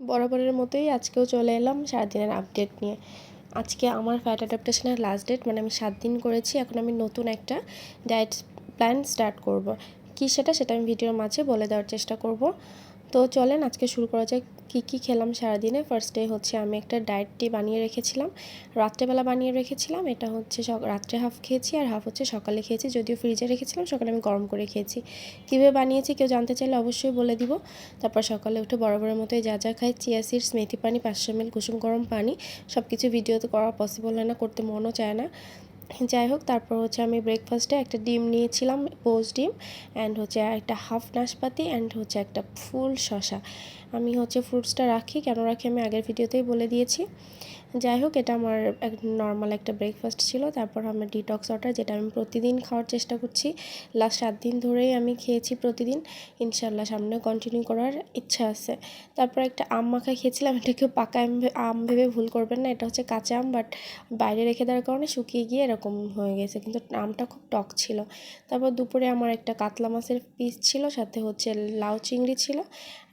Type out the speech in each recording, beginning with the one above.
বরাবরের মতোই আজকেও চলে এলাম সারাদিনের আপডেট নিয়ে। আজকে আমার ফ্যাট অ্যাডাপ্টেশনের লাস্ট ডেট, মানে আমি 7 দিন করেছি। এখন আমি নতুন একটা ডায়েট প্ল্যান স্টার্ট করব। কী সেটা আমি ভিডিওর মাঝে বলে দেওয়ার চেষ্টা করব। তো চলেন আজকে শুরু করা যাক। কী খেলাম সারাদিনে। ফার্স্ট ডে হচ্ছে আমি একটা ডায়েট টি বানিয়ে রেখেছিলাম, রাত্রেবেলা বানিয়ে রেখেছিলাম। এটা হচ্ছে রাত্রে হাফ খেয়েছি আর হাফ হচ্ছে সকালে খেয়েছি, যদিও ফ্রিজে রেখেছিলাম, সকালে আমি গরম করে খেয়েছি। কীভাবে বানিয়েছি কেউ জানতে চাইলে অবশ্যই বলে দিব। তারপর সকালে উঠে বরাবরের মতোই যা খাই, চিয়া সিডস, মেথি পানি, 500 ml কুসুম গরম পানি, সব কিছু ভিডিওতে করা পসিবল হয় না, করতে মনও চায় না। যাই হোক, তারপর হচ্ছে আমি ব্রেকফাস্টে একটা ডিম নিয়েছিলাম, পোস্ট ডিম, অ্যান্ড হচ্ছে একটা হাফ নাশপাতি, অ্যান্ড হচ্ছে একটা ফুল শসা। আমি হচ্ছে ফ্রুটসটা রাখি, কেন রাখি আমি আগের ভিডিওতেই বলে দিয়েছি। যাই হোক, এটা আমার নর্মাল একটা ব্রেকফাস্ট ছিল। তারপর আমার ডিটক্স ওয়াটার, যেটা আমি প্রতিদিন খাওয়ার চেষ্টা করছি। লাস্ট 7 দিন ধরেই আমি খেয়েছি প্রতিদিন, ইনশাল্লাহ সামনেও কন্টিনিউ করার ইচ্ছা আছে। তারপর একটা আম মাখা খেয়েছিলাম, এটা কেউ পাকা আম ভেবে ভুল করবেন না, এটা হচ্ছে কাঁচা আম, বাট বাইরে রেখে দেওয়ার কারণে শুকিয়ে গিয়ে এরকম হয়ে গেছে, কিন্তু আমটা খুব টক ছিল। তারপর দুপুরে আমার একটা কাতলা মাছের পিস ছিল, সাথে হচ্ছে লাউ চিংড়ি ছিল,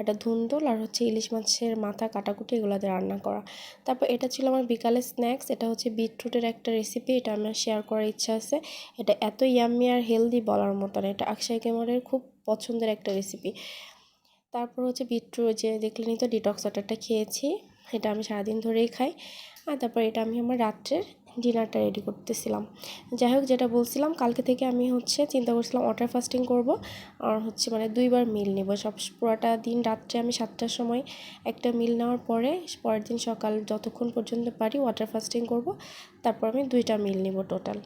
একটা ধুন্দুল, আর হচ্ছে ইলিশ মাছের মাথা কাটাকুটি, এগুলো দিয়ে রান্না করা। তারপর এটা ছিল আমার বিকালের স্ন্যাক্স। এটা হচ্ছে বিটরুটের একটা রেসিপি, এটা আমার শেয়ার করার ইচ্ছা আছে। এটা এত ইয়াম্মি আর হেলদি বলার মতো না, এটা আকশাই কেমরের খুব পছন্দের একটা রেসিপি। তারপর হচ্ছে বিটরুট, যে দেখলেনই তো, ডিটক্স ওয়াটারটা খেয়েছি, এটা আমি সারাদিন ধরেই খাই। আর তারপর এটা আমি আমার রাত্রের ডিনারটা রেডি করতেছিলাম। যাই হোক, যেটা বলছিলাম, কালকে থেকে আমি হচ্ছে চিন্তা করছিলাম ওয়াটার ফাস্টিং করব, আর হচ্ছে মানে 2বার মিল নেব। পুরোটা দিন রাত্রে আমি 7টার সময় একটা মিল নেওয়ার পরে পরের দিন সকাল যতক্ষণ পর্যন্ত পারি ওয়াটার ফাস্টিং করব, তারপর আমি 2টা মিল নেব টোটাল।